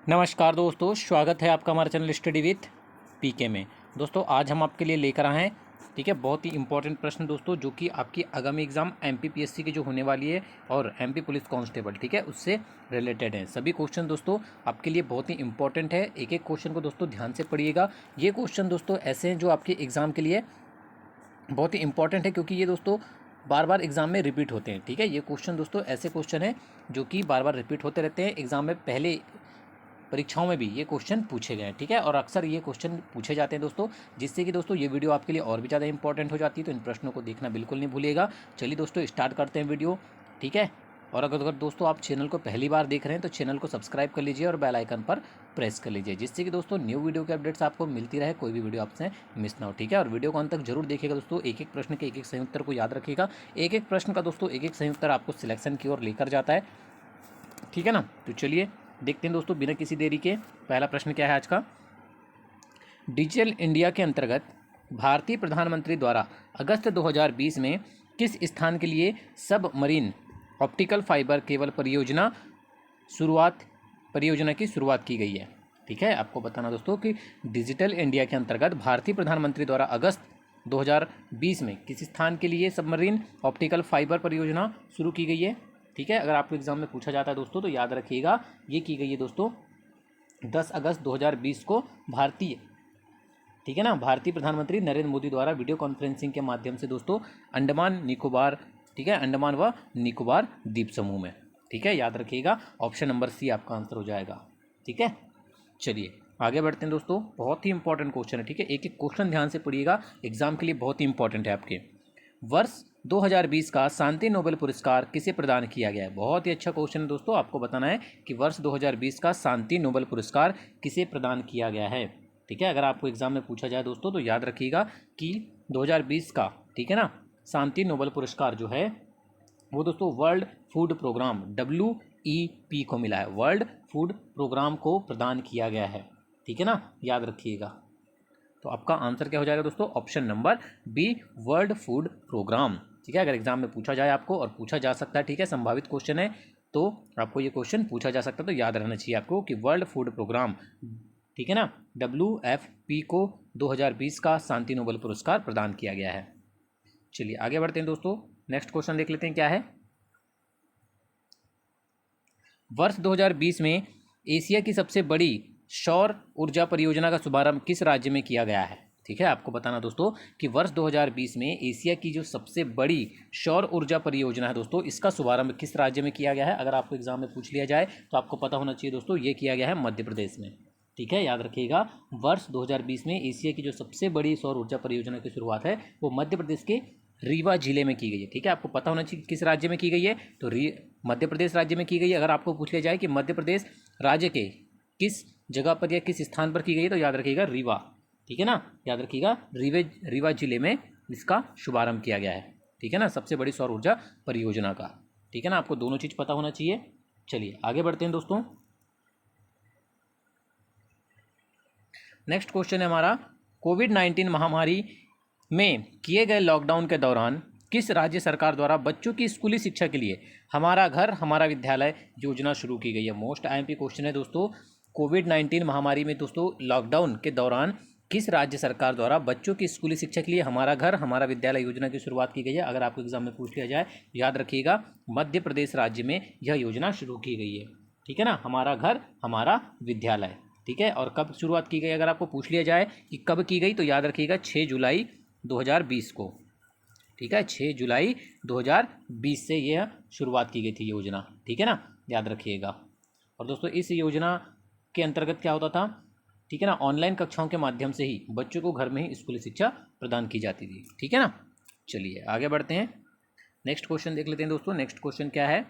नमस्कार दोस्तों, स्वागत है आपका हमारे चैनल स्टडी विथ पीके में। दोस्तों आज हम आपके लिए लेकर आए हैं, ठीक है, बहुत ही इंपॉर्टेंट प्रश्न दोस्तों, जो कि आपकी आगामी एग्जाम एमपीपीएससी की जो होने वाली है और एमपी पुलिस कांस्टेबल, ठीक है, उससे रिलेटेड है। सभी क्वेश्चन दोस्तों आपके लिए बहुत ही इंपॉर्टेंट है। एक एक क्वेश्चन को दोस्तों ध्यान से पढ़िएगा। ये क्वेश्चन दोस्तों ऐसे हैं जो आपके एग्ज़ाम के लिए बहुत ही इंपॉर्टेंट है, क्योंकि ये दोस्तों बार बार एग्जाम में रिपीट होते हैं। ठीक है, ये क्वेश्चन दोस्तों ऐसे क्वेश्चन हैं जो कि बार बार रिपीट होते रहते हैं एग्जाम में, पहले परीक्षाओं में भी ये क्वेश्चन पूछे गए हैं। ठीक है, और अक्सर ये क्वेश्चन पूछे जाते हैं दोस्तों, जिससे कि दोस्तों ये वीडियो आपके लिए और भी ज़्यादा इंपॉर्टेंट हो जाती है। तो इन प्रश्नों को देखना बिल्कुल नहीं भूलिएगा। चलिए दोस्तों स्टार्ट करते हैं वीडियो, ठीक है। और अगर दोस्तों आप चैनल को पहली बार देख रहे हैं तो चैनल को सब्सक्राइब कर लीजिए और बेल आइकन पर प्रेस कर लीजिए, जिससे कि दोस्तों न्यू वीडियो के अपडेट्स आपको मिलती रहे, कोई भी वीडियो आपसे मिस ना हो। ठीक है, और वीडियो को अंत तक जरूर देखिएगा दोस्तों। एक एक प्रश्न के एक एक सही उत्तर को याद रखिएगा। एक एक प्रश्न का दोस्तों एक एक सही उत्तर आपको सिलेक्शन की ओर लेकर जाता है, ठीक है ना। तो चलिए देखते हैं दोस्तों बिना किसी देरी के। पहला प्रश्न क्या है आज का। डिजिटल इंडिया के अंतर्गत भारतीय प्रधानमंत्री द्वारा अगस्त 2020 में किस स्थान के लिए सब मरीन ऑप्टिकल फाइबर केबल परियोजना की शुरुआत की गई है। ठीक है, आपको बताना दोस्तों कि डिजिटल इंडिया के अंतर्गत भारतीय प्रधानमंत्री द्वारा अगस्त 2020 में किस स्थान के लिए सबमरीन ऑप्टिकल फाइबर परियोजना शुरू की गई है। ठीक है, अगर आपको एग्जाम में पूछा जाता है दोस्तों तो याद रखिएगा, ये की गई है दोस्तों 10 अगस्त 2020 को भारतीय, ठीक है ना, भारतीय प्रधानमंत्री नरेंद्र मोदी द्वारा वीडियो कॉन्फ्रेंसिंग के माध्यम से दोस्तों अंडमान निकोबार, ठीक है, अंडमान व निकोबार द्वीप समूह में। ठीक है, याद रखिएगा, ऑप्शन नंबर सी आपका आंसर हो जाएगा। ठीक है, चलिए आगे बढ़ते हैं दोस्तों। बहुत ही इंपॉर्टेंट क्वेश्चन है, ठीक है, एक एक क्वेश्चन ध्यान से पढ़िएगा, एग्जाम के लिए बहुत ही इंपॉर्टेंट है आपके। वर्ष 2020 का शांति नोबेल पुरस्कार किसे प्रदान किया गया है। बहुत ही अच्छा क्वेश्चन है दोस्तों, आपको बताना है कि वर्ष 2020 का शांति नोबेल पुरस्कार किसे प्रदान किया गया है। ठीक है, अगर आपको एग्जाम में पूछा जाए दोस्तों तो याद रखिएगा कि 2020 का, ठीक है ना, शांति नोबेल पुरस्कार जो है वो दोस्तों वर्ल्ड फूड प्रोग्राम WEP को मिला है। वर्ल्ड फूड प्रोग्राम को प्रदान किया गया है, ठीक है ना, याद रखिएगा। तो आपका आंसर क्या हो जाएगा दोस्तों, option number B, world food programme. ठीक है, अगर एग्जाम में पूछा जाए आपको, और पूछा जा सकता है, ठीक है, संभावित क्वेश्चन है तो आपको ये क्वेश्चन पूछा जा सकता है, तो याद रहना चाहिए आपको कि वर्ल्ड फूड प्रोग्राम, ठीक है ना, WFP को 2020 का शांति नोबेल पुरस्कार प्रदान किया गया है। चलिए आगे बढ़ते हैं दोस्तों, नेक्स्ट क्वेश्चन देख लेते हैं क्या है। वर्ष 2020 में एशिया की सबसे बड़ी सौर ऊर्जा परियोजना का शुभारंभ किस राज्य में किया गया है। ठीक है, आपको बताना दोस्तों कि वर्ष 2020 में एशिया की जो सबसे बड़ी सौर ऊर्जा परियोजना है दोस्तों, इसका शुभारंभ किस राज्य में किया गया है। अगर आपको एग्जाम में पूछ लिया जाए तो आपको पता होना चाहिए दोस्तों, ये किया गया है मध्य प्रदेश में। ठीक है, याद रखिएगा, वर्ष 2020 में एशिया की जो सबसे बड़ी सौर ऊर्जा परियोजना की शुरुआत है वो मध्य प्रदेश के रीवा जिले में की गई है। ठीक है, आपको पता होना चाहिए किस राज्य में की गई है, तो मध्य प्रदेश राज्य में की गई है। अगर आपको पूछ लिया जाए कि मध्य प्रदेश राज्य के किस जगह पर या किस स्थान पर की गई है, तो याद रखिएगा रीवा। ठीक है ना, याद रखिएगा, रीवा जिले में इसका शुभारंभ किया गया है। ठीक है ना, सबसे बड़ी सौर ऊर्जा परियोजना का। ठीक है ना, आपको दोनों चीज़ पता होना चाहिए। चलिए आगे बढ़ते हैं दोस्तों। नेक्स्ट क्वेश्चन है हमारा, कोविड-19 महामारी में किए गए लॉकडाउन के दौरान किस राज्य सरकार द्वारा बच्चों की स्कूली शिक्षा के लिए हमारा घर हमारा विद्यालय योजना शुरू की गई है। मोस्ट IMP क्वेश्चन है दोस्तों, कोविड-19 महामारी में दोस्तों लॉकडाउन के दौरान किस राज्य सरकार द्वारा बच्चों की स्कूली शिक्षा के लिए हमारा घर हमारा विद्यालय योजना की शुरुआत की गई है। अगर आपको एग्जाम में पूछ लिया जाए याद रखिएगा, मध्य प्रदेश राज्य में यह योजना शुरू की गई है। ठीक है ना, हमारा घर हमारा विद्यालय। ठीक है, और कब शुरुआत की गई, अगर आपको पूछ लिया जाए कि कब की गई, तो याद रखिएगा 6 जुलाई 2020 को। ठीक है, 6 जुलाई 2020 से यह शुरुआत की गई थी योजना। ठीक है ना, याद रखिएगा। और दोस्तों इस योजना के अंतर्गत क्या होता था, ठीक है ना, ऑनलाइन कक्षाओं के माध्यम से ही बच्चों को घर में ही स्कूली शिक्षा प्रदान की जाती थी। ठीक है ना, चलिए आगे बढ़ते हैं, नेक्स्ट क्वेश्चन देख लेते हैं दोस्तों। नेक्स्ट क्वेश्चन क्या है,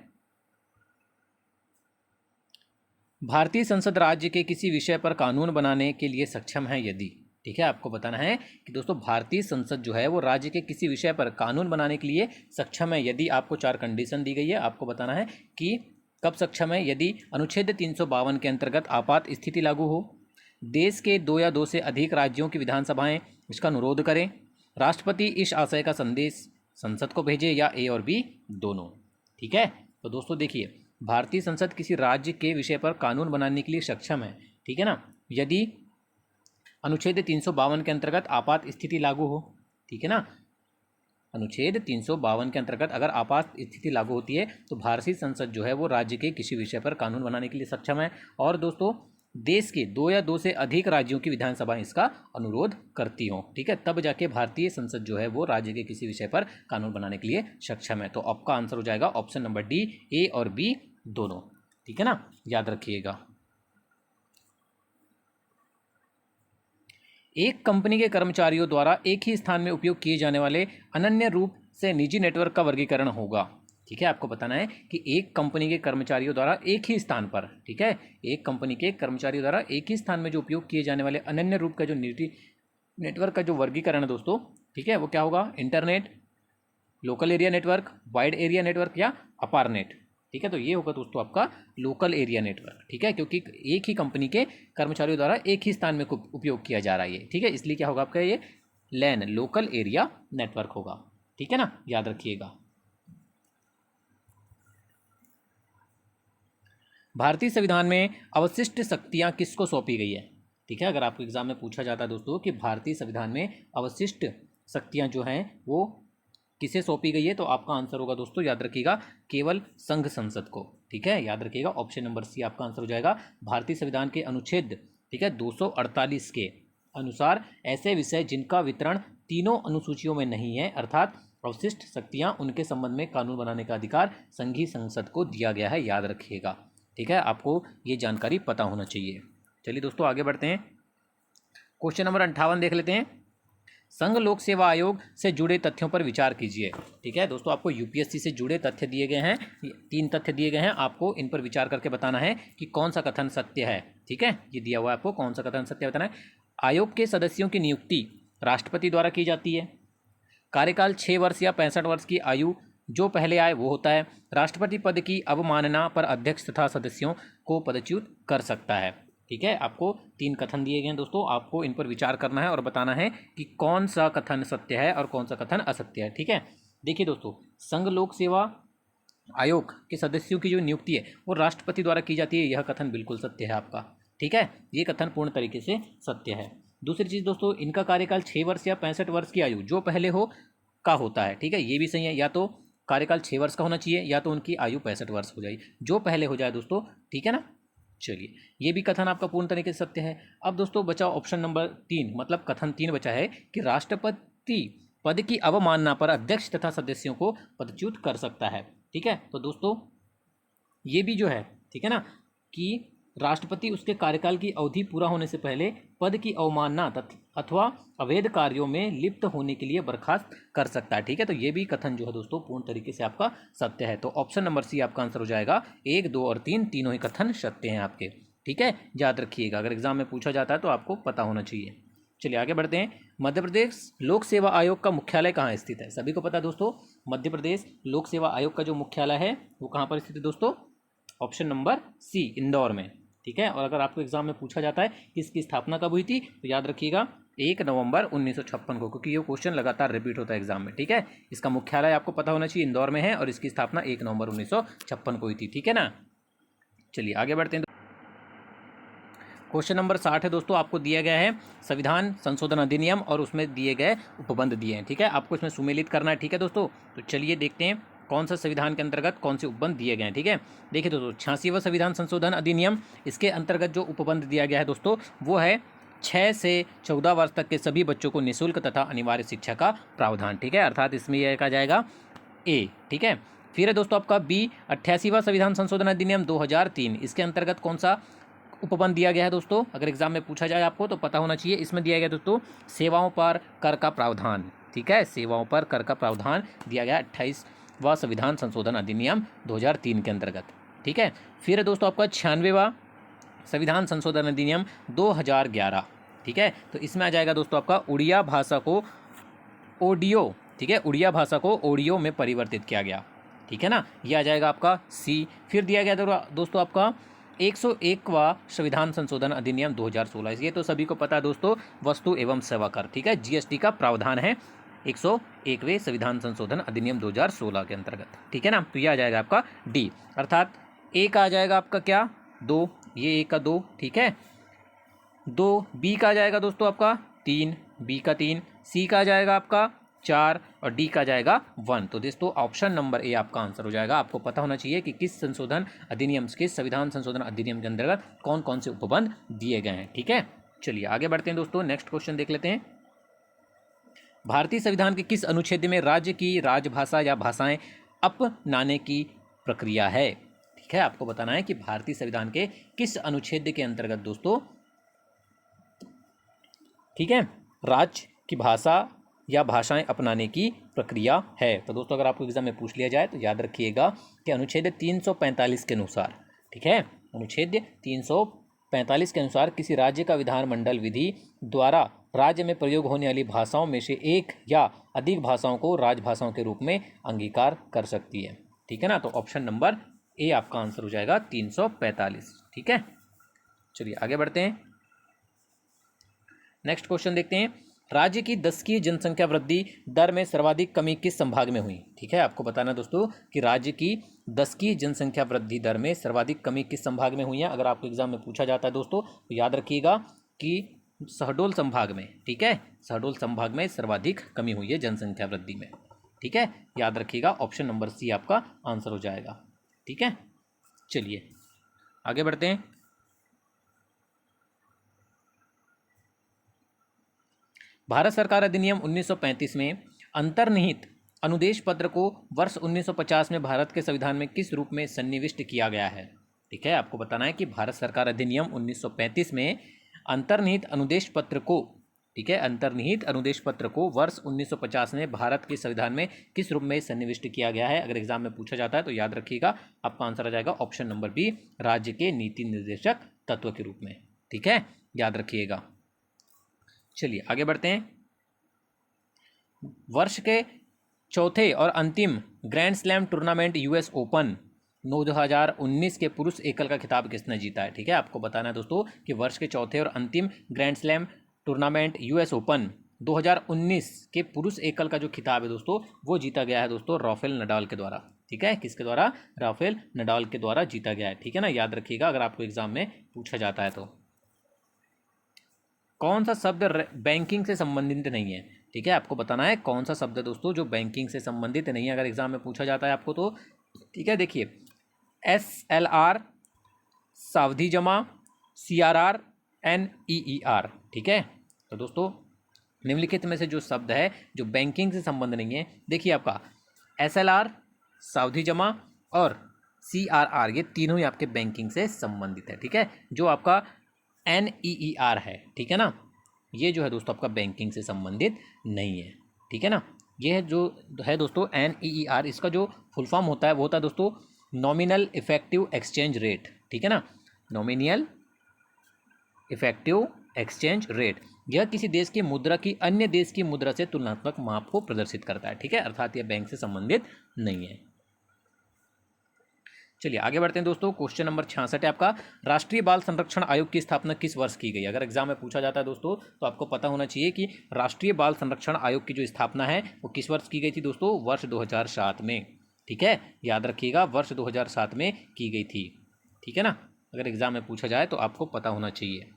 भारतीय संसद राज्य के किसी विषय पर कानून बनाने के लिए सक्षम है यदि। ठीक है, आपको बताना है कि दोस्तों भारतीय संसद जो है वो राज्य के किसी विषय पर कानून बनाने के लिए सक्षम है यदि। आपको 4 कंडीशन दी गई है, आपको बताना है कि कब सक्षम है। यदि अनुच्छेद 352 के अंतर्गत आपात स्थिति लागू हो, देश के 2 या 2 से अधिक राज्यों की विधानसभाएं इसका अनुरोध करें, राष्ट्रपति इस आशय का संदेश संसद को भेजे, या A और B दोनों। ठीक है, तो दोस्तों देखिए, भारतीय संसद किसी राज्य के विषय पर कानून बनाने के लिए सक्षम है, ठीक है ना, यदि अनुच्छेद 352 के अंतर्गत आपात स्थिति लागू हो, ठीक है ना। अनुच्छेद 352 के अंतर्गत अगर आपात स्थिति लागू होती है तो भारतीय संसद जो है वो राज्य के किसी विषय पर कानून बनाने के लिए सक्षम है। और दोस्तों देश के 2 या 2 से अधिक राज्यों की विधानसभा इसका अनुरोध करती हो, ठीक है, तब जाके भारतीय संसद जो है वो राज्य के किसी विषय पर कानून बनाने के लिए सक्षम है। तो आपका आंसर हो जाएगा ऑप्शन नंबर डी, ए और बी दोनों, ठीक है ना, याद रखिएगा। एक कंपनी के कर्मचारियों द्वारा एक ही स्थान में उपयोग किए जाने वाले अनन्य रूप से निजी नेटवर्क का वर्गीकरण होगा, ठीक है। आपको बताना है कि एक कंपनी के कर्मचारियों द्वारा एक ही स्थान पर, ठीक है, एक कंपनी के कर्मचारियों द्वारा एक ही स्थान में जो उपयोग किए जाने वाले अनन्य रूप का जो निजी नेटवर्क का जो वर्गीकरण है दोस्तों, ठीक है, वो क्या होगा, internet, local area network, wide area network या अपारनेट, ठीक है। तो ये होगा दोस्तों आपका लोकल एरिया नेटवर्क, ठीक है, क्योंकि एक ही कंपनी के कर्मचारियों द्वारा एक ही स्थान में उपयोग किया जा रहा है, ठीक है, इसलिए क्या होगा आपका ये लैन, लोकल एरिया नेटवर्क होगा, ठीक है ना, याद रखिएगा। भारतीय संविधान में अवशिष्ट शक्तियां किसको सौंपी गई है, ठीक है, अगर आपको एग्जाम में पूछा जाता है दोस्तों कि भारतीय संविधान में अवशिष्ट शक्तियां जो हैं वो किसे सौंपी गई है, तो आपका आंसर होगा दोस्तों, याद रखिएगा, केवल संघ संसद को, ठीक है, याद रखिएगा, ऑप्शन नंबर सी आपका आंसर हो जाएगा। भारतीय संविधान के अनुच्छेद, ठीक है, 248 के अनुसार ऐसे विषय जिनका वितरण तीनों अनुसूचियों में नहीं है, अर्थात अवशिष्ट शक्तियां, उनके संबंध में कानून बनाने का अधिकार संघीय संसद को दिया गया है, याद रखिएगा, ठीक है, आपको ये जानकारी पता होना चाहिए। चलिए दोस्तों आगे बढ़ते हैं, क्वेश्चन नंबर 58 देख लेते हैं। संघ लोक सेवा आयोग से जुड़े तथ्यों पर विचार कीजिए, ठीक है दोस्तों, आपको यूपीएससी से जुड़े तथ्य दिए गए हैं, 3 तथ्य दिए गए हैं, आपको इन पर विचार करके बताना है कि कौन सा कथन सत्य है, ठीक है, ये दिया हुआ है आपको, कौन सा कथन सत्य बताना है। आयोग के सदस्यों की नियुक्ति राष्ट्रपति द्वारा की जाती है, कार्यकाल 6 वर्ष या 65 वर्ष की आयु जो पहले आए वो होता है, राष्ट्रपति पद की अवमानना पर अध्यक्ष तथा सदस्यों को पदच्युत कर सकता है, ठीक है। आपको 3 कथन दिए गए हैं दोस्तों, आपको इन पर विचार करना है और बताना है कि कौन सा कथन सत्य है और कौन सा कथन असत्य है, ठीक है। देखिए दोस्तों, संघ लोक सेवा आयोग के सदस्यों की जो नियुक्ति है वो राष्ट्रपति द्वारा की जाती है, यह कथन बिल्कुल सत्य है आपका, ठीक है, ये कथन पूर्ण तरीके से सत्य है। दूसरी चीज़ दोस्तों, इनका कार्यकाल 6 वर्ष या 65 वर्ष की आयु जो पहले हो का होता है, ठीक है, ये भी सही है, या तो कार्यकाल 6 वर्ष का होना चाहिए या तो उनकी आयु 65 वर्ष हो जाए, जो पहले हो जाए दोस्तों, ठीक है ना। चलिए, ये भी कथन आपका पूर्ण तरीके से सत्य है। अब दोस्तों बचा ऑप्शन नंबर 3, मतलब कथन 3 बचा है कि राष्ट्रपति पद की अवमानना पर अध्यक्ष तथा सदस्यों को पदच्युत कर सकता है, ठीक है। तो दोस्तों ये भी जो है, ठीक है ना, कि राष्ट्रपति उसके कार्यकाल की अवधि पूरा होने से पहले पद की अवमानना अथवा अवैध कार्यों में लिप्त होने के लिए बर्खास्त कर सकता है, ठीक है। तो ये भी कथन जो है दोस्तों पूर्ण तरीके से आपका सत्य है। तो ऑप्शन नंबर सी आपका आंसर हो जाएगा, 1, 2 और 3 तीनों ही कथन सत्य हैं आपके, ठीक है, याद रखिएगा, अगर एग्जाम में पूछा जाता है तो आपको पता होना चाहिए। चलिए आगे बढ़ते हैं। मध्य प्रदेश लोक सेवा आयोग का मुख्यालय कहाँ स्थित है, सभी को पता है दोस्तों, मध्य प्रदेश लोक सेवा आयोग का जो मुख्यालय है वो कहाँ पर स्थित है दोस्तों, ऑप्शन नंबर सी, इंदौर में, ठीक है। और अगर आपको एग्जाम में पूछा जाता है कि इसकी स्थापना कब हुई थी, तो याद रखिएगा 1 नवंबर 1956 को, क्योंकि ये क्वेश्चन लगातार रिपीट होता है एग्जाम में, ठीक है। इसका मुख्यालय आपको पता होना चाहिए, इंदौर में है, और इसकी स्थापना 1 नवंबर 1956 को हुई थी, ठीक है ना। चलिए आगे बढ़ते हैं। क्वेश्चन नंबर 60 है दोस्तों, आपको दिया गया है संविधान संशोधन अधिनियम और उसमें दिए गए उपबंध दिए हैं, ठीक है, आपको इसमें सुमेलित करना है, ठीक है दोस्तों। तो चलिए देखते हैं कौन सा संविधान के अंतर्गत कौन से उपबंध दिए गए हैं, ठीक है। देखिए दोस्तों, 86वां संविधान संशोधन अधिनियम, इसके अंतर्गत जो उपबंध दिया गया है दोस्तों वो है 6 से 14 वर्ष तक के सभी बच्चों को निःशुल्क तथा अनिवार्य शिक्षा का प्रावधान, ठीक है, अर्थात इसमें यह कहा जाएगा ए, ठीक है। फिर है दोस्तों आपका बी, 88वां संविधान संशोधन अधिनियम 2003, इसके अंतर्गत कौन सा उपबंध दिया गया है दोस्तों, अगर एग्जाम में पूछा जाए आपको तो पता होना चाहिए। इसमें दिया गया दोस्तों सेवाओं पर कर का प्रावधान, ठीक है, सेवाओं पर कर का प्रावधान दिया गया 28वां संविधान संशोधन अधिनियम 2003 के अंतर्गत, ठीक है। फिर है दोस्तों आपका 96वां संविधान संशोधन अधिनियम 2011, ठीक है। तो इसमें आ जाएगा दोस्तों आपका उड़िया भाषा को ऑडियो, ठीक है, उड़िया भाषा को ऑडियो में परिवर्तित किया गया, ठीक है ना, यह आ जाएगा आपका सी। फिर दिया गया दोस्तों आपका 101वां संविधान संशोधन अधिनियम 2016, ये तो सभी को पता है दोस्तों, वस्तु एवं सेवा कर, ठीक है, जीएसटी का प्रावधान है 101वें संविधान संशोधन अधिनियम 2016 के अंतर्गत, ठीक है ना। तो यह आ जाएगा आपका डी, अर्थात ए का आ जाएगा आपका क्या 2, ये ए का 2, ठीक है 2, बी का आ जाएगा दोस्तों आपका 3, बी का 3, सी का आ जाएगा आपका 4 और डी का जाएगा 1। तो दोस्तों ऑप्शन नंबर ए आपका आंसर हो जाएगा। आपको पता होना चाहिए कि किस संशोधन अधिनियम, किस संविधान संशोधन अधिनियम के अंतर्गत कौन कौन से उपबंध दिए गए हैं, ठीक है। चलिए आगे बढ़ते हैं दोस्तों, नेक्स्ट क्वेश्चन देख लेते हैं। भारतीय संविधान के किस अनुच्छेद में राज्य की राजभाषा या भाषाएं अपनाने की प्रक्रिया है, ठीक है। आपको बताना है कि भारतीय संविधान के किस अनुच्छेद के अंतर्गत दोस्तों, ठीक है, राज्य की भाषा या भाषाएं अपनाने की प्रक्रिया है। तो दोस्तों अगर आपको एग्जाम में पूछ लिया जाए तो याद रखिएगा कि अनुच्छेद 345 के अनुसार, ठीक है, अनुच्छेद 345 के अनुसार किसी राज्य का विधानमंडल विधि द्वारा राज्य में प्रयोग होने वाली भाषाओं में से एक या अधिक भाषाओं को राजभाषाओं के रूप में अंगीकार कर सकती है, ठीक है ना। तो ऑप्शन नंबर ए आपका आंसर हो जाएगा 345, ठीक है। चलिए आगे बढ़ते हैं, नेक्स्ट क्वेश्चन देखते हैं। राज्य की दशकीय जनसंख्या वृद्धि दर में सर्वाधिक कमी किस संभाग में हुई, ठीक है। आपको बताना दोस्तों कि राज्य की दशकीय जनसंख्या वृद्धि दर में सर्वाधिक कमी किस संभाग में हुई है। अगर आपको एग्जाम में पूछा जाता है दोस्तों तो याद रखिएगा कि शहडोल संभाग में, ठीक है, शहडोल संभाग में सर्वाधिक कमी हुई है जनसंख्या वृद्धि में, ठीक है। याद रखिएगा ऑप्शन नंबर सी आपका आंसर हो जाएगा, ठीक है। चलिए आगे बढ़ते हैं। भारत सरकार अधिनियम 1935 में अंतर्निहित अनुदेश पत्र को वर्ष 1950 में भारत के संविधान में किस रूप में सन्निविष्ट किया गया है, ठीक है। आपको बताना है कि भारत सरकार अधिनियम 1935 में अंतर्निहित अनुदेश पत्र को, ठीक है, अंतर्निहित अनुदेश पत्र को वर्ष 1950 में भारत के संविधान में किस रूप में सन्निविष्ट किया गया है। अगर एग्जाम में पूछा जाता है तो याद रखिएगा आपका आंसर आ जाएगा ऑप्शन नंबर बी, राज्य के नीति निर्देशक तत्व के रूप में, ठीक है, याद रखिएगा। चलिए आगे बढ़ते हैं। वर्ष के चौथे और अंतिम grand slam tournament US open 2019 के पुरुष एकल का खिताब किसने जीता है, ठीक है। आपको बताना है दोस्तों कि वर्ष के चौथे और अंतिम grand slam tournament US open 2019 के पुरुष एकल का जो खिताब है दोस्तों वो जीता गया है दोस्तों राफेल नडाल के द्वारा, ठीक है। किसके द्वारा, राफेल नडाल के द्वारा जीता गया है, ठीक है ना। याद रखिएगा अगर आपको एग्जाम में पूछा जाता है तो। कौन सा शब्द बैंकिंग से संबंधित नहीं है, ठीक है। आपको बताना है कौन सा शब्द है दोस्तों जो बैंकिंग से संबंधित नहीं है, अगर एग्जाम में पूछा जाता है आपको तो, ठीक है। देखिए SLR, सावधि जमा, CRR, NEER, ठीक है। तो दोस्तों निम्नलिखित में से जो शब्द है जो बैंकिंग से संबंध नहीं है, देखिए आपका SLR, सावधि जमा और CRR ये तीनों ही आपके बैंकिंग से संबंधित है, ठीक है। जो आपका NEER है, ठीक है ना, ये जो है दोस्तों आपका बैंकिंग से संबंधित नहीं है, ठीक है ना। ये है जो है दोस्तों NEER, इसका जो फुल फॉर्म होता है वो होता है दोस्तों नॉमिनल इफेक्टिव एक्सचेंज रेट, ठीक है ना, नॉमिनल इफेक्टिव एक्सचेंज रेट। यह किसी देश की मुद्रा की अन्य देश की मुद्रा से तुलनात्मक माप को प्रदर्शित करता है, ठीक है, अर्थात यह बैंक से संबंधित नहीं है। चलिए आगे बढ़ते हैं दोस्तों, क्वेश्चन नंबर 66 है आपका, राष्ट्रीय बाल संरक्षण आयोग की स्थापना किस वर्ष की गई। अगर एग्जाम में पूछा जाता है दोस्तों तो आपको पता होना चाहिए कि राष्ट्रीय बाल संरक्षण आयोग की जो स्थापना है वो किस वर्ष की गई थी दोस्तों, वर्ष 2007 में, ठीक है। याद रखिएगा वर्ष 2007 में की गई थी, ठीक है ना। अगर एग्जाम में पूछा जाए तो आपको पता होना चाहिए,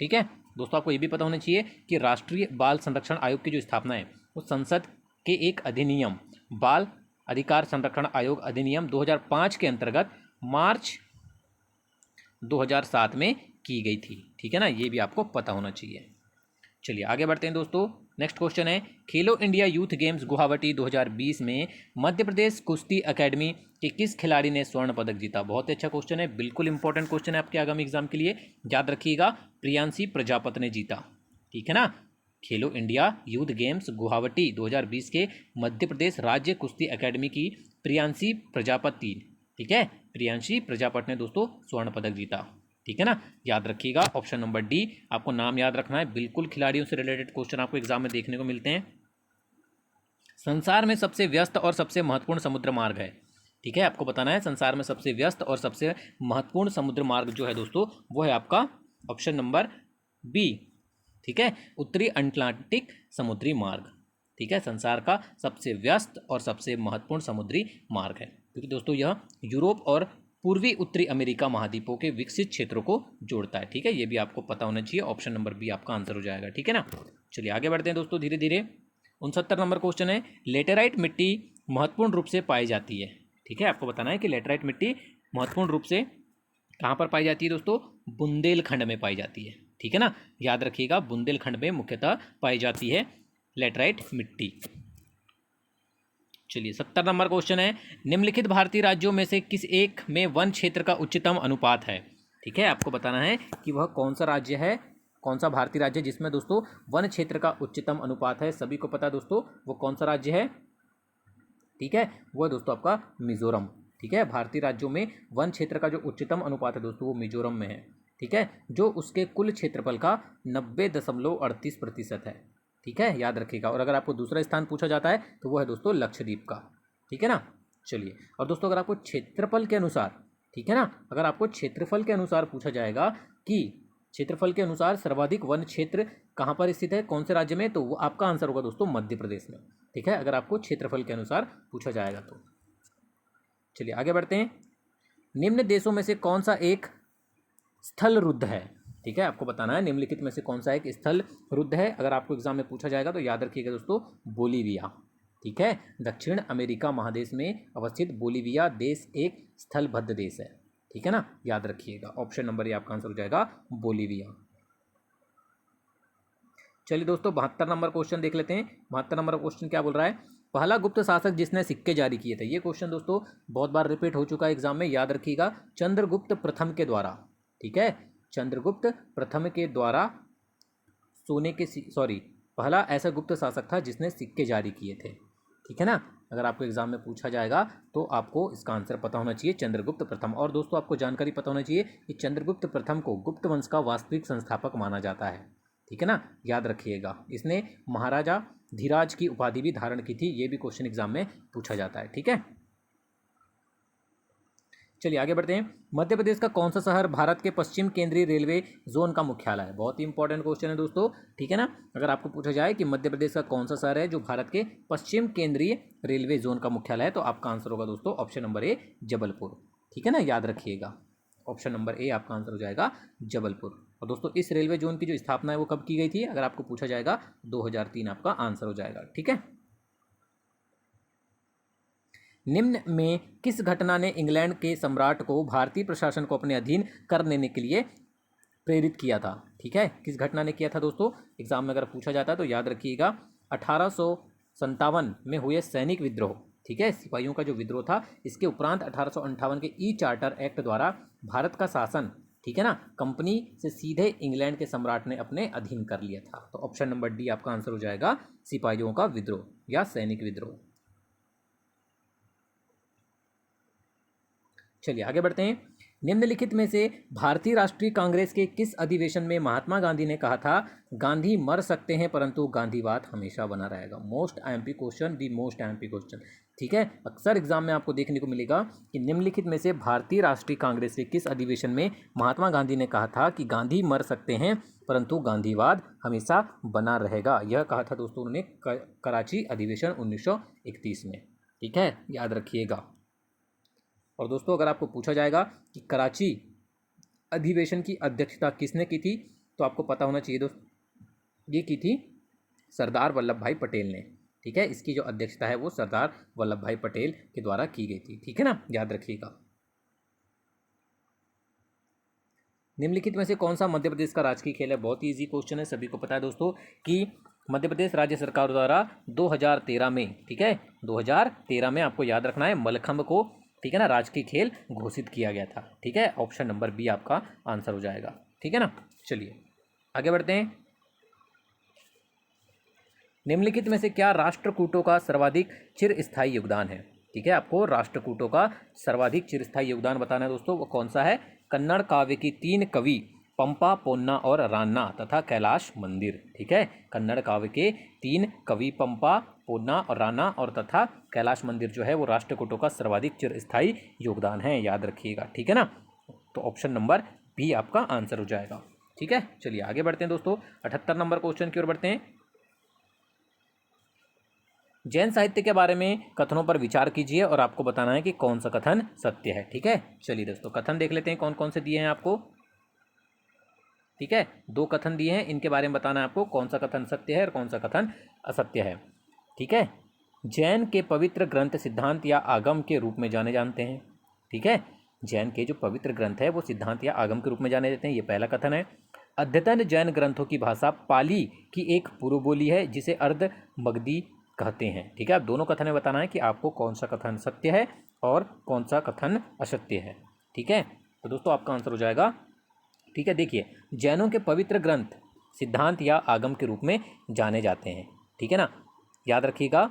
ठीक है दोस्तों। आपको ये भी पता होना चाहिए कि राष्ट्रीय बाल संरक्षण आयोग की जो स्थापना है वो संसद के एक अधिनियम बाल अधिकार संरक्षण आयोग अधिनियम 2005 के अंतर्गत मार्च 2007 में की गई थी, ठीक है ना, ये भी आपको पता होना चाहिए। चलिए आगे बढ़ते हैं दोस्तों, नेक्स्ट क्वेश्चन है, खेलो इंडिया यूथ गेम्स गुवाहाटी 2020 में मध्य प्रदेश कुश्ती अकेडमी के किस खिलाड़ी ने स्वर्ण पदक जीता। बहुत अच्छा क्वेश्चन है, बिल्कुल इंपॉर्टेंट क्वेश्चन है आपके आगामी एग्जाम के लिए, याद रखिएगा प्रियांशी प्रजापत ने जीता, ठीक है ना। खेलो इंडिया यूथ गेम्स गुवाहाटी 2020 के मध्य प्रदेश राज्य कुश्ती अकेडमी की प्रियांशी प्रजापति, ठीक है, प्रियांशी प्रजापत ने दोस्तों स्वर्ण पदक जीता, ठीक है ना। याद रखिएगा ऑप्शन नंबर डी, आपको नाम याद रखना है, बिल्कुल खिलाड़ियों से रिलेटेड क्वेश्चन आपको एग्जाम में देखने को मिलते हैं। संसार में सबसे व्यस्त और सबसे महत्वपूर्ण समुद्र मार्ग है, ठीक है। आपको बताना है संसार में सबसे व्यस्त और सबसे महत्वपूर्ण समुद्र मार्ग जो है दोस्तों वो है आपका ऑप्शन नंबर बी, ठीक है, उत्तरी अटलांटिक समुद्री मार्ग, ठीक है। संसार का सबसे व्यस्त और सबसे महत्वपूर्ण समुद्री मार्ग है, क्योंकि दोस्तों यह यूरोप और पूर्वी उत्तरी अमेरिका महाद्वीपों के विकसित क्षेत्रों को जोड़ता है। ठीक है, ये भी आपको पता होना चाहिए। ऑप्शन नंबर बी आपका आंसर हो जाएगा। ठीक है ना, चलिए आगे बढ़ते हैं दोस्तों धीरे धीरे। 69 नंबर क्वेश्चन है, लेटेराइट मिट्टी महत्वपूर्ण रूप से पाई जाती है। ठीक है, आपको बताना है कि लेटेराइट मिट्टी महत्वपूर्ण रूप से कहाँ पर पाई जाती है दोस्तों, बुंदेलखंड में पाई जाती है। ठीक है ना, याद रखिएगा, बुंदेलखंड में मुख्यतः पाई जाती है लेटराइट मिट्टी। चलिए 70 नंबर क्वेश्चन है, निम्नलिखित भारतीय राज्यों में से किस एक में वन क्षेत्र का उच्चतम अनुपात है। ठीक है, आपको बताना है कि वह कौन सा राज्य है, कौन सा भारतीय राज्य जिसमें दोस्तों वन क्षेत्र का उच्चतम अनुपात है। सभी को पता है दोस्तों वो कौन सा राज्य है। ठीक है, वो दोस्तों आपका मिजोरम। ठीक है, भारतीय राज्यों में वन क्षेत्र का जो उच्चतम अनुपात है दोस्तों वो मिजोरम में है। ठीक है, जो उसके कुल क्षेत्रफल का 90.38% है। ठीक है, याद रखिएगा। और अगर आपको दूसरा स्थान पूछा जाता है तो वो है दोस्तों लक्षद्वीप का। ठीक है ना, चलिए। और दोस्तों अगर आपको क्षेत्रफल के अनुसार, ठीक है ना, अगर आपको क्षेत्रफल के अनुसार पूछा जाएगा कि क्षेत्रफल के अनुसार सर्वाधिक वन क्षेत्र कहाँ पर स्थित है, कौन से राज्य में, तो वो आपका आंसर होगा दोस्तों मध्य प्रदेश में। ठीक है, अगर आपको क्षेत्रफल के अनुसार पूछा जाएगा तो। चलिए आगे बढ़ते हैं। निम्न देशों में से कौन सा एक स्थल रुद्ध है। ठीक है, आपको बताना है निम्नलिखित में से कौन सा एक स्थल रुद्ध है। अगर आपको एग्जाम में पूछा जाएगा तो याद रखिएगा दोस्तों बोलीविया। ठीक है, दक्षिण अमेरिका महादेश में अवस्थित बोलीविया देश एक स्थलबद्ध देश है। ठीक है ना, याद रखिएगा। ऑप्शन नंबर ये आपका आंसर हो जाएगा बोलीविया। चलिए दोस्तों 72 नंबर क्वेश्चन देख लेते हैं। 72 नंबर क्वेश्चन क्या बोल रहा है, पहला गुप्त शासक जिसने सिक्के जारी किए थे। ये क्वेश्चन दोस्तों बहुत बार रिपीट हो चुका है एग्जाम में, याद रखिएगा, चंद्रगुप्त प्रथम के द्वारा। ठीक है, चंद्रगुप्त प्रथम के द्वारा सोने के सॉरी पहला ऐसा गुप्त शासक था जिसने सिक्के जारी किए थे। ठीक है ना, अगर आपको एग्जाम में पूछा जाएगा तो आपको इसका आंसर पता होना चाहिए चंद्रगुप्त प्रथम। और दोस्तों आपको जानकारी पता होना चाहिए कि चंद्रगुप्त प्रथम को गुप्त वंश का वास्तविक संस्थापक माना जाता है। ठीक है ना, याद रखिएगा। इसने महाराजा धीराज की उपाधि भी धारण की थी, ये भी क्वेश्चन एग्जाम में पूछा जाता है। ठीक है, चलिए आगे बढ़ते हैं। मध्य प्रदेश का कौन सा शहर भारत के पश्चिम केंद्रीय रेलवे जोन का मुख्यालय है। बहुत ही इंपॉर्टेंट क्वेश्चन है दोस्तों। ठीक है ना, अगर आपको पूछा जाए कि मध्य प्रदेश का कौन सा शहर है जो भारत के पश्चिम केंद्रीय रेलवे जोन का मुख्यालय है, तो आपका आंसर होगा दोस्तों ऑप्शन नंबर ए जबलपुर। ठीक है ना, याद रखिएगा, ऑप्शन नंबर ए आपका आंसर हो जाएगा जबलपुर। और दोस्तों इस रेलवे जोन की जो स्थापना है वो कब की गई थी, अगर आपको पूछा जाएगा 2003 आपका आंसर हो जाएगा। ठीक है, निम्न में किस घटना ने इंग्लैंड के सम्राट को भारतीय प्रशासन को अपने अधीन कर लेने के लिए प्रेरित किया था। ठीक है, किस घटना ने किया था दोस्तों, एग्जाम में अगर पूछा जाता है तो याद रखिएगा 1857 में हुए सैनिक विद्रोह। ठीक है, सिपाहियों का जो विद्रोह था, इसके उपरांत 1858 के ई चार्टर एक्ट द्वारा भारत का शासन, ठीक है ना, कंपनी से सीधे इंग्लैंड के सम्राट ने अपने अधीन कर लिया था। तो ऑप्शन नंबर डी आपका आंसर हो जाएगा सिपाहियों का विद्रोह या सैनिक विद्रोह। चलिए आगे बढ़ते हैं। निम्नलिखित में से भारतीय राष्ट्रीय कांग्रेस के किस अधिवेशन में महात्मा गांधी ने कहा था, गांधी मर सकते हैं परंतु गांधीवाद हमेशा बना रहेगा। Most IMP question, the most IMP question. ठीक है, अक्सर एग्जाम में आपको देखने को मिलेगा कि निम्नलिखित में से भारतीय राष्ट्रीय कांग्रेस के किस अधिवेशन में महात्मा गांधी ने कहा था कि गांधी मर सकते हैं परंतु गांधीवाद हमेशा बना रहेगा। यह कहा था दोस्तों उन्होंने कराची अधिवेशन 1931 में। ठीक है, याद रखिएगा। और दोस्तों अगर आपको पूछा जाएगा कि कराची अधिवेशन की अध्यक्षता किसने की थी, तो आपको पता होना चाहिए दोस्तों ये की थी सरदार वल्लभ भाई पटेल ने। ठीक है, इसकी जो अध्यक्षता है वो सरदार वल्लभ भाई पटेल के द्वारा की गई थी। ठीक है ना, याद रखिएगा। निम्नलिखित में से कौन सा मध्य प्रदेश का राजकीय खेल है। बहुत ही ईजी क्वेश्चन है, सभी को पता है दोस्तों कि मध्य प्रदेश राज्य सरकार द्वारा 2013 में, ठीक है 2013 में आपको याद रखना है, मलखंभ को, ठीक है ना, राजकीय खेल घोषित किया गया था। ठीक है, ऑप्शन नंबर बी आपका आंसर हो जाएगा। ठीक है ना, चलिए आगे बढ़ते हैं। निम्नलिखित में से क्या राष्ट्रकूटों का सर्वाधिक चिरस्थायी योगदान है। ठीक है, आपको राष्ट्रकूटों का सर्वाधिक चिरस्थायी योगदान बताना है दोस्तों, वो कौन सा है। कन्नड़ काव्य की 3 कवि पंपा, पोन्ना और रान्ना तथा कैलाश मंदिर। ठीक है, कन्नड़ काव्य के 3 कवि पंपा, पोन्ना और रान्ना और तथा कैलाश मंदिर जो है वो राष्ट्रकूटों का सर्वाधिक चिरस्थायी योगदान है, याद रखिएगा। ठीक है ना, तो ऑप्शन नंबर बी आपका आंसर हो जाएगा। ठीक है, चलिए आगे बढ़ते हैं दोस्तों, 78 नंबर क्वेश्चन की ओर बढ़ते हैं। जैन साहित्य के बारे में कथनों पर विचार कीजिए और आपको बताना है कि कौन सा कथन सत्य है। ठीक है, चलिए दोस्तों कथन देख लेते हैं कौन कौन से दिए हैं आपको। ठीक है, 2 कथन दिए हैं, इनके बारे में बताना है आपको कौन सा कथन सत्य है और कौन सा कथन असत्य है। ठीक है, जैन के पवित्र ग्रंथ सिद्धांत या आगम के रूप में जाने जानते हैं। ठीक है, जैन के जो पवित्र ग्रंथ है वो सिद्धांत या आगम के रूप में जाने जाते हैं, ये पहला कथन है। अद्यतन जैन ग्रंथों की भाषा पाली की एक पूर्व बोली है जिसे अर्ध मगधी कहते हैं। ठीक है, आप दोनों कथन में बताना है कि आपको कौन सा कथन सत्य है और कौन सा कथन असत्य है। ठीक है, तो दोस्तों आपका आंसर हो जाएगा। ठीक है, देखिए जैनों के पवित्र ग्रंथ सिद्धांत या आगम के रूप में जाने जाते हैं। ठीक है ना, याद रखिएगा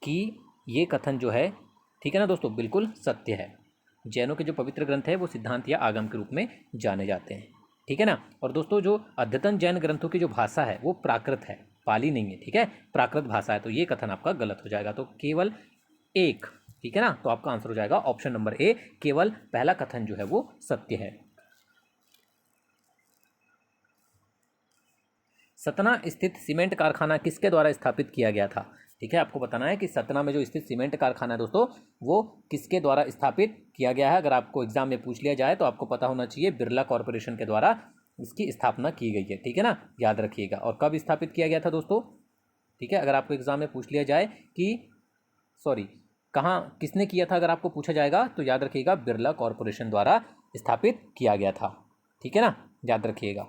कि ये कथन जो है, ठीक है ना दोस्तों, बिल्कुल सत्य है। जैनों के जो पवित्र ग्रंथ है वो सिद्धांत या आगम के रूप में जाने जाते हैं। ठीक है ना, और दोस्तों जो अद्यतन जैन ग्रंथों की जो भाषा है वो प्राकृत है, पाली नहीं है। ठीक है, प्राकृत भाषा है, तो ये कथन आपका गलत हो जाएगा। तो केवल एक, ठीक है ना, तो आपका आंसर हो जाएगा ऑप्शन नंबर ए, केवल पहला कथन जो है वो सत्य है। सतना स्थित सीमेंट कारखाना किसके द्वारा स्थापित किया गया था। ठीक है, आपको बताना है कि सतना में जो स्थित सीमेंट कारखाना है दोस्तों वो किसके द्वारा स्थापित किया गया है। अगर आपको एग्जाम में पूछ लिया जाए तो आपको पता होना चाहिए बिरला कॉरपोरेशन के द्वारा इसकी स्थापना की गई है। ठीक है ना, याद रखिएगा। और कब स्थापित किया गया था दोस्तों। ठीक है, अगर आपको एग्जाम में पूछ लिया जाए कि सॉरी कहाँ किसने किया था, अगर आपको पूछा जाएगा तो याद रखिएगा बिरला कॉरपोरेशन द्वारा स्थापित किया गया था। ठीक है ना, याद रखिएगा।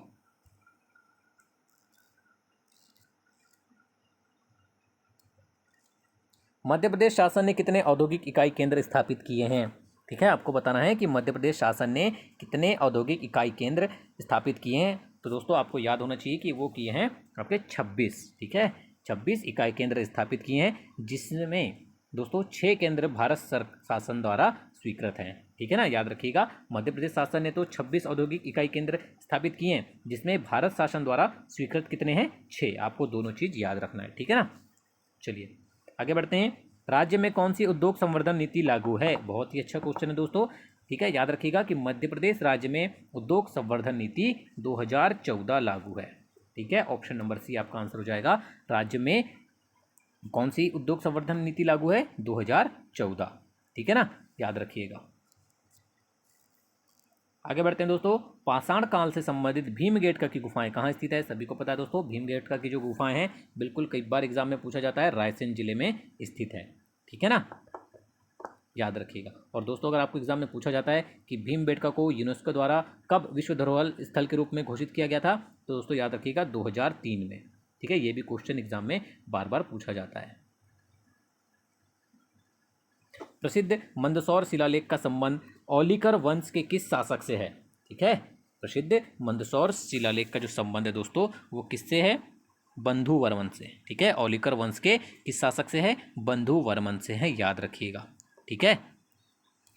मध्य प्रदेश शासन ने कितने औद्योगिक इकाई केंद्र स्थापित किए हैं। ठीक है, आपको बताना है कि मध्य प्रदेश शासन ने कितने औद्योगिक इकाई केंद्र स्थापित किए हैं। तो दोस्तों आपको याद होना चाहिए कि वो किए हैं आपके 26। ठीक है, 26 इकाई केंद्र स्थापित किए हैं, जिसमें दोस्तों 6 केंद्र भारत शासन द्वारा स्वीकृत हैं। ठीक है ना, याद रखिएगा मध्य प्रदेश शासन ने तो 26 औद्योगिक इकाई केंद्र स्थापित किए हैं, जिसमें भारत शासन द्वारा स्वीकृत कितने हैं, 6। आपको दोनों चीज़ याद रखना है। ठीक है ना, चलिए आगे बढ़ते हैं। राज्य में कौन सी उद्योग संवर्धन नीति लागू है। बहुत ही अच्छा क्वेश्चन है दोस्तों। ठीक है, याद रखिएगा कि मध्य प्रदेश राज्य में उद्योग संवर्धन नीति 2014 लागू है। ठीक है, ऑप्शन नंबर सी आपका आंसर हो जाएगा। राज्य में कौन सी उद्योग संवर्धन नीति लागू है, 2014। ठीक है ना, याद रखिएगा। आगे बढ़ते हैं दोस्तों। पाषाण काल से संबंधित भीमगेटका की गुफाएं कहाँ स्थित है। सभी को पता है दोस्तों भीमगेटका की जो गुफाएं हैं, बिल्कुल कई बार एग्जाम में पूछा जाता है, रायसेन जिले में स्थित है। ठीक है ना, याद रखिएगा। और दोस्तों अगर आपको एग्जाम में पूछा जाता है कि भीमबेटका को यूनेस्को द्वारा कब विश्व धरोहर स्थल के रूप में घोषित किया गया था, तो दोस्तों याद रखिएगा 2003 में। ठीक है, ये भी क्वेश्चन एग्जाम में बार बार पूछा जाता है। प्रसिद्ध मंदसौर शिलालेख का संबंध औलिकर वंश के किस शासक से है। ठीक है, प्रसिद्ध मंदसौर शिलालेख का जो संबंध है दोस्तों वो किससे है, बंधु वर्मन से। ठीक है, औलिकर वंश के किस शासक से है, बंधु वर्मन से है, याद रखिएगा। ठीक है,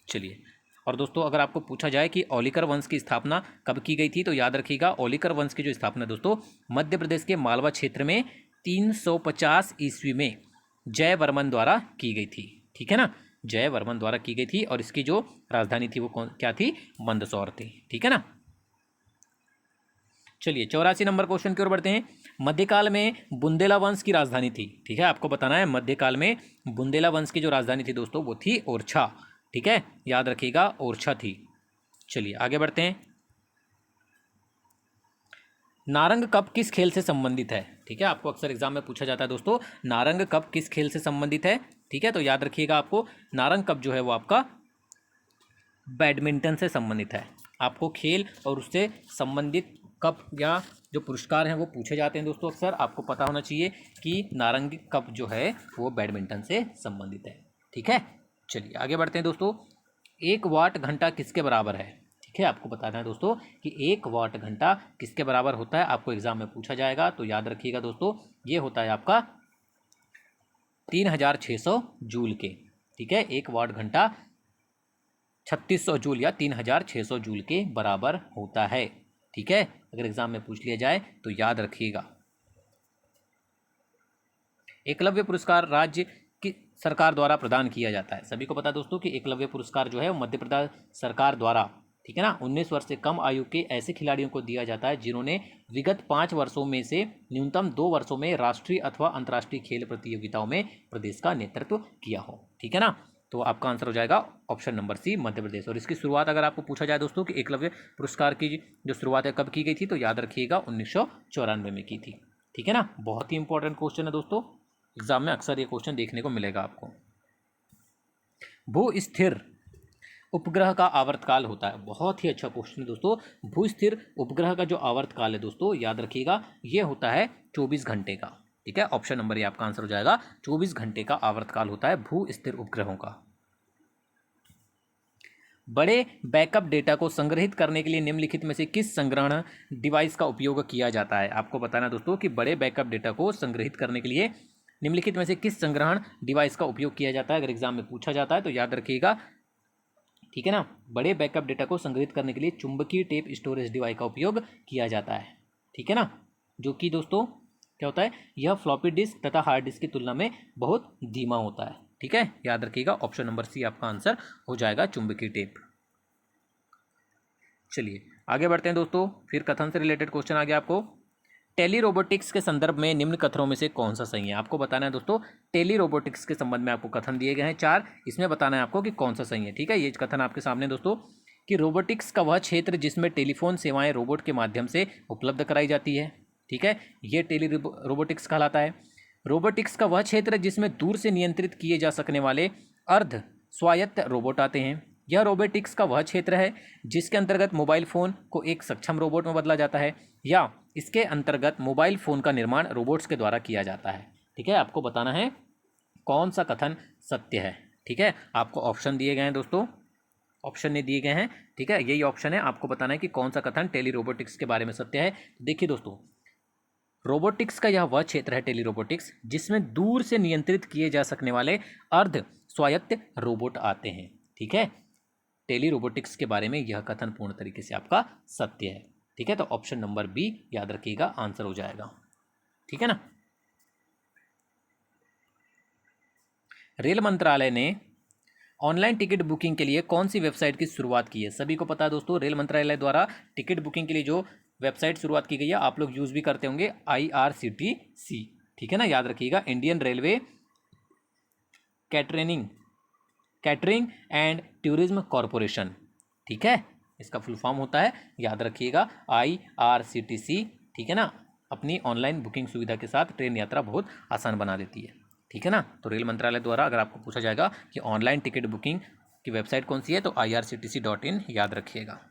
चलिए। और दोस्तों अगर आपको पूछा जाए कि औलिकर वंश की स्थापना कब की गई थी, तो याद रखिएगा औलिकर वंश की जो स्थापना दोस्तों मध्य प्रदेश के मालवा क्षेत्र में 350 ईस्वी में जय वर्मन द्वारा की गई थी। ठीक है ना, जय वर्मन द्वारा की गई थी, और इसकी जो राजधानी थी वो क्या थी, मंदसौर थी। ठीक है ना, चलिए 84 नंबर क्वेश्चन की ओर बढ़ते हैं। मध्यकाल में बुंदेला वंश की राजधानी थी। ठीक है, आपको बताना है मध्यकाल में बुंदेला वंश की जो राजधानी थी दोस्तों वो थी ओरछा। ठीक है, याद रखिएगा ओरछा थी। चलिए आगे बढ़ते हैं। नारंग कप किस खेल से संबंधित है। ठीक है, आपको अक्सर एग्जाम में पूछा जाता है दोस्तों नारंग कप किस खेल से संबंधित है। ठीक है, तो याद रखिएगा आपको नारंग कप जो है वो आपका बैडमिंटन से संबंधित है। आपको खेल और उससे संबंधित कप या जो पुरस्कार हैं वो पूछे जाते हैं दोस्तों अक्सर। आपको पता होना चाहिए कि नारंगी कप जो है वो बैडमिंटन से संबंधित है। ठीक है, चलिए आगे बढ़ते हैं दोस्तों। 1 वाट घंटा किसके बराबर है। ठीक है, आपको बताना है दोस्तों कि 1 वाट घंटा किसके बराबर होता है। आपको एग्जाम में पूछा जाएगा, तो याद रखिएगा दोस्तों ये होता है आपका 3600 जूल के। ठीक है, 1 वाट घंटा 3600 जूल या 3600 जूल के बराबर होता है। ठीक है, अगर एग्जाम में पूछ लिया जाए तो याद रखिएगा। एकलव्य पुरस्कार राज्य की सरकार द्वारा प्रदान किया जाता है। सभी को पता दोस्तों कि एकलव्य पुरस्कार जो है मध्य प्रदेश सरकार द्वारा ठीक है ना। 19 वर्ष से कम आयु के ऐसे खिलाड़ियों को दिया जाता है जिन्होंने विगत 5 वर्षों में से न्यूनतम 2 वर्षों में राष्ट्रीय अथवा अंतर्राष्ट्रीय खेल प्रतियोगिताओं में प्रदेश का नेतृत्व किया हो। ठीक है ना। तो आपका आंसर हो जाएगा option number C, Madhya Pradesh. और इसकी शुरुआत अगर आपको पूछा जाए दोस्तों कि एकलव्य पुरस्कार की जो शुरुआत है कब की गई थी, तो याद रखिएगा 1994 में की थी। ठीक है ना। बहुत ही इंपॉर्टेंट क्वेश्चन है दोस्तों, एग्जाम में अक्सर ये क्वेश्चन देखने को मिलेगा आपको। भू स्थिर उपग्रह का आवर्तकाल होता है, बहुत ही अच्छा क्वेश्चन है दोस्तों। भू स्थिर उपग्रह का जो आवर्तकाल है दोस्तों, याद रखिएगा ये होता है 24 घंटे का। ठीक है, ऑप्शन नंबर ये आपका आंसर हो जाएगा, 24 घंटे का आवर्तकाल होता है भू स्थिर उपग्रहों का। बड़े बैकअप डेटा को संग्रहित करने के लिए निम्नलिखित में से किस संग्रहण डिवाइस का उपयोग किया जाता है? आपको बताना दोस्तों कि बड़े बैकअप डेटा को संग्रहित करने के लिए निम्नलिखित में से किस संग्रहण डिवाइस का उपयोग किया जाता है। अगर एग्जाम में पूछा जाता है तो याद रखिएगा। ठीक है ना। बड़े बैकअप डेटा को संग्रहित करने के लिए चुंबकीय टेप स्टोरेज डिवाइस का उपयोग किया जाता है। ठीक है ना, जो कि दोस्तों क्या होता है, यह फ्लॉपी डिस्क तथा हार्ड डिस्क की तुलना में बहुत धीमा होता है। ठीक है, याद रखिएगा ऑप्शन नंबर सी आपका आंसर हो जाएगा, चुंबकीय टेप। चलिए आगे बढ़ते हैं दोस्तों, फिर कथन से रिलेटेड क्वेश्चन आ गया आपको। टेली रोबोटिक्स के संदर्भ में निम्न कथनों में से कौन सा सही है? आपको बताना है दोस्तों, टेली रोबोटिक्स के संबंध में आपको कथन दिए गए हैं 4, इसमें बताना है आपको कि कौन सा सही है। ठीक है, ये कथन आपके सामने दोस्तों, कि रोबोटिक्स का वह क्षेत्र जिसमें टेलीफोन सेवाएं रोबोट के माध्यम से उपलब्ध कराई जाती है। ठीक है, ये टेली रोबोटिक्स कहलाता है। रोबोटिक्स का वह क्षेत्र जिसमें दूर से नियंत्रित किए जा सकने वाले अर्ध स्वायत्त रोबोट आते हैं। यह रोबोटिक्स का वह क्षेत्र है जिसके अंतर्गत मोबाइल फ़ोन को एक सक्षम रोबोट में बदला जाता है, या इसके अंतर्गत मोबाइल फ़ोन का निर्माण रोबोट्स के द्वारा किया जाता है। ठीक है, आपको बताना है कौन सा कथन सत्य है। ठीक है, आपको ऑप्शन दिए गए हैं दोस्तों, ऑप्शन नहीं दिए गए हैं। ठीक है, यही ऑप्शन है, आपको बताना है कि कौन सा कथन टेली रोबोटिक्स के बारे में सत्य है। देखिए दोस्तों, रोबोटिक्स का यह वह क्षेत्र है टेली रोबोटिक्स जिसमें दूर से नियंत्रित किए जा सकने वाले अर्ध स्वायत्त रोबोट आते हैं। ठीक है, टेली रोबोटिक्स के बारे में यह कथन पूर्ण तरीके से आपका सत्य है। ठीक है, तो ऑप्शन नंबर बी याद रखिएगा आंसर हो जाएगा। ठीक है ना। रेल मंत्रालय ने ऑनलाइन टिकट बुकिंग के लिए कौन सी वेबसाइट की शुरुआत की है? सभी को पता है दोस्तों, रेल मंत्रालय द्वारा टिकट बुकिंग के लिए जो वेबसाइट शुरुआत की गई है, आप लोग यूज़ भी करते होंगे, IRCTC। ठीक है ना, याद रखिएगा, Indian railway catering and tourism corporation. ठीक है, इसका फुल फॉर्म होता है, याद रखिएगा, IRCTC। ठीक है ना, अपनी ऑनलाइन बुकिंग सुविधा के साथ ट्रेन यात्रा बहुत आसान बना देती है। ठीक है ना, तो रेल मंत्रालय द्वारा अगर आपको पूछा जाएगा कि ऑनलाइन टिकट बुकिंग की वेबसाइट कौन सी है, तो IRCTC.in याद रखिएगा।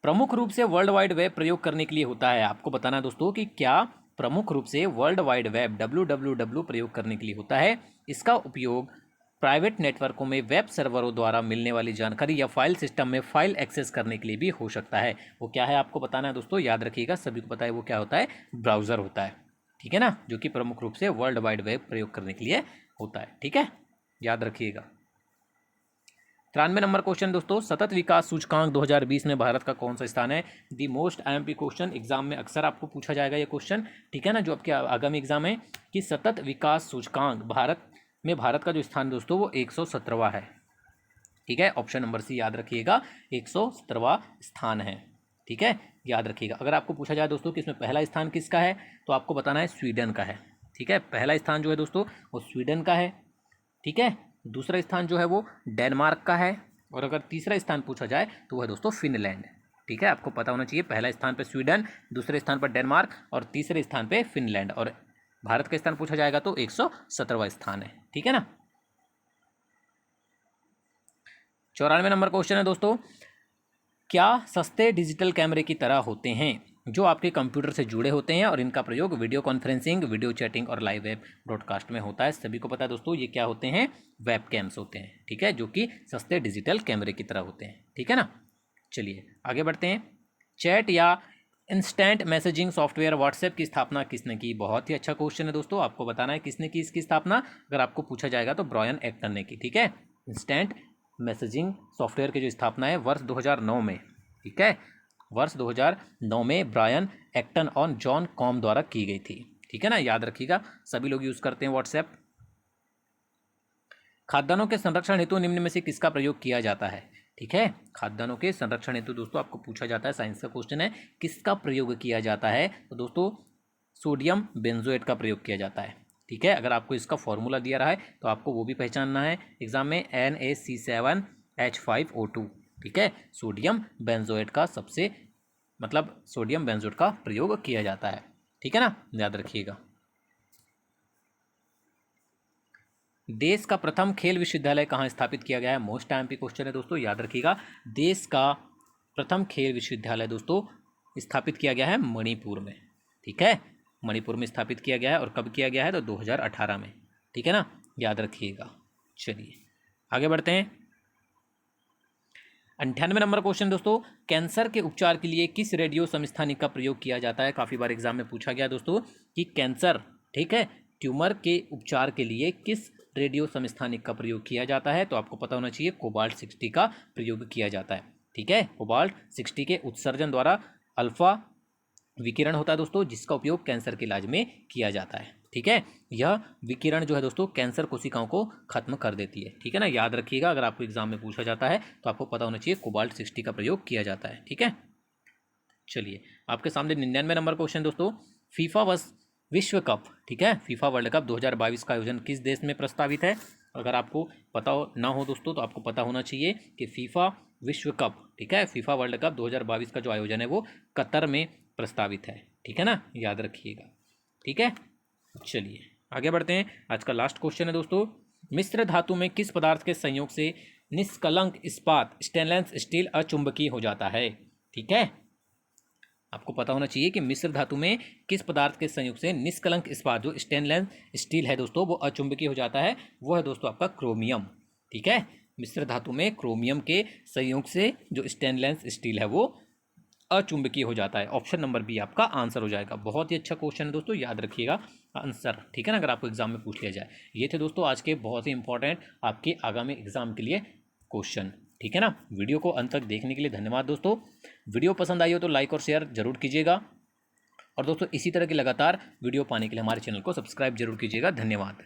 प्रमुख रूप से वर्ल्ड वाइड वेब प्रयोग करने के लिए होता है। आपको बताना है दोस्तों कि क्या प्रमुख रूप से वर्ल्ड वाइड वेब WWW प्रयोग करने के लिए होता है। इसका उपयोग प्राइवेट नेटवर्कों में वेब सर्वरों द्वारा मिलने वाली जानकारी या फाइल सिस्टम में फाइल एक्सेस करने के लिए भी हो सकता है। वो क्या है आपको बताना है दोस्तों, याद रखिएगा, सभी को पता है वो क्या होता है, ब्राउज़र होता है। ठीक है ना, जो कि प्रमुख रूप से वर्ल्ड वाइड वेब प्रयोग करने के लिए होता है। ठीक है, याद रखिएगा। 93 नंबर क्वेश्चन दोस्तों, सतत विकास सूचकांक 2020 में भारत का कौन सा स्थान है? The most IMP question, exam में अक्सर आपको पूछा जाएगा ये क्वेश्चन। ठीक है ना, जो आपके आगामी एग्जाम है कि सतत विकास सूचकांक भारत का जो स्थान दोस्तों वो 117वां है। ठीक है, ऑप्शन नंबर सी याद रखिएगा, 117वां स्थान है। ठीक है, याद रखिएगा। अगर आपको पूछा जाए दोस्तों कि इसमें पहला स्थान किसका है, तो आपको बताना है स्वीडन का है। ठीक है, पहला स्थान जो है दोस्तों वो स्वीडन का है। ठीक है, दूसरा स्थान जो है वो डेनमार्क का है, और अगर तीसरा स्थान पूछा जाए तो वह है दोस्तों फिनलैंड। ठीक है, आपको पता होना चाहिए, पहला स्थान पे स्वीडन, दूसरे स्थान पर डेनमार्क और तीसरे स्थान पे फिनलैंड, और भारत का स्थान पूछा जाएगा तो 117वां स्थान है। ठीक है ना। 94 नंबर क्वेश्चन है दोस्तों, क्या सस्ते डिजिटल कैमरे की तरह होते हैं जो आपके कंप्यूटर से जुड़े होते हैं और इनका प्रयोग वीडियो कॉन्फ्रेंसिंग, वीडियो चैटिंग और लाइव वेब ब्रॉडकास्ट में होता है? सभी को पता है दोस्तों, ये क्या होते हैं, वेब कैम्स होते हैं। ठीक है, जो कि सस्ते डिजिटल कैमरे की तरह होते हैं। ठीक है ना। चलिए आगे बढ़ते हैं। चैट या इंस्टेंट मैसेजिंग सॉफ्टवेयर व्हाट्सएप की स्थापना किसने की? बहुत ही अच्छा क्वेश्चन है दोस्तों, आपको बताना है किसने की इसकी स्थापना। अगर आपको पूछा जाएगा तो ब्रायन एक्टन ने की। ठीक है, इंस्टेंट मैसेजिंग सॉफ्टवेयर की जो स्थापना है वर्ष 2009 में। ठीक है, वर्ष 2009 में ब्रायन एक्टन और जॉन कॉम द्वारा की गई थी। ठीक है ना, याद रखिएगा, सभी लोग यूज़ करते हैं व्हाट्सएप। खाद्यान्नों के संरक्षण हेतु निम्न में से किसका प्रयोग किया जाता है? ठीक है, खाद्यान्नों के संरक्षण हेतु दोस्तों आपको पूछा जाता है, साइंस का क्वेश्चन है, किसका प्रयोग किया जाता है? तो दोस्तों सोडियम बेंजोएट का प्रयोग किया जाता है। ठीक है, अगर आपको इसका फॉर्मूला दिया रहा है तो आपको वो भी पहचानना है एग्जाम में, NaC7H5O2। ठीक है, सोडियम बेंजोएट का सोडियम बेंजोएट का प्रयोग किया जाता है। ठीक है ना, याद रखिएगा। देश का प्रथम खेल विश्वविद्यालय कहाँ स्थापित किया गया है? मोस्ट टाइम पे क्वेश्चन है दोस्तों, याद रखिएगा। देश का प्रथम खेल विश्वविद्यालय दोस्तों स्थापित किया गया है मणिपुर में। ठीक है, मणिपुर में स्थापित किया गया है, और कब किया गया है? तो 2018 में। ठीक है ना, याद रखिएगा। चलिए आगे बढ़ते हैं। 98 नंबर क्वेश्चन दोस्तों, कैंसर के उपचार के लिए किस रेडियो समस्थानिक का प्रयोग किया जाता है? काफ़ी बार एग्जाम में पूछा गया दोस्तों कि कैंसर, ठीक है, ट्यूमर के उपचार के लिए किस रेडियो समस्थानिक का प्रयोग किया जाता है? तो आपको पता होना चाहिए कोबाल्ट 60 का प्रयोग किया जाता है। ठीक है, कोबाल्ट 60 के उत्सर्जन द्वारा अल्फा विकिरण होता है दोस्तों, जिसका उपयोग कैंसर के इलाज में किया जाता है। ठीक है, यह विकिरण जो है दोस्तों कैंसर कोशिकाओं को खत्म कर देती है। ठीक है ना, याद रखिएगा, अगर आपको एग्जाम में पूछा जाता है तो आपको पता होना चाहिए कोबाल्ट 60 का प्रयोग किया जाता है। ठीक है, चलिए आपके सामने 99 नंबर क्वेश्चन दोस्तों, फीफा विश्व कप, ठीक है, फीफा वर्ल्ड कप 2022 का आयोजन किस देश में प्रस्तावित है? अगर आपको पता ना हो दोस्तों तो आपको पता होना चाहिए कि फीफा विश्व कप, ठीक है, फीफा वर्ल्ड कप 2022 का जो आयोजन है वो कतर में प्रस्तावित है। ठीक है ना, याद रखिएगा। ठीक है, चलिए आगे बढ़ते हैं। आज का लास्ट क्वेश्चन है दोस्तों, मिश्र धातु में किस पदार्थ के संयोग से निष्कलंक इस्पात स्टेनलेस स्टील अचुंबकीय हो जाता है? ठीक है, आपको पता होना चाहिए कि मिश्र धातु में किस पदार्थ के संयोग से निष्कलंक इस्पात जो स्टेनलेस स्टील है दोस्तों वो अचुंबकीय हो जाता है? वो है दोस्तों आपका क्रोमियम। ठीक है, मिश्र धातु में क्रोमियम के संयोग से जो स्टेनलेस स्टील है वो अचुंबकीय हो जाता है। ऑप्शन नंबर बी आपका आंसर हो जाएगा। बहुत ही अच्छा क्वेश्चन है दोस्तों, याद रखिएगा आंसर। ठीक है ना, अगर आपको एग्जाम में पूछ लिया जाए। ये थे दोस्तों आज के बहुत ही इंपॉर्टेंट आपके आगामी एग्जाम के लिए क्वेश्चन। ठीक है ना, वीडियो को अंत तक देखने के लिए धन्यवाद दोस्तों। वीडियो पसंद आई हो तो लाइक और शेयर जरूर कीजिएगा, और दोस्तों इसी तरह की लगातार वीडियो पाने के लिए हमारे चैनल को सब्सक्राइब जरूर कीजिएगा। धन्यवाद।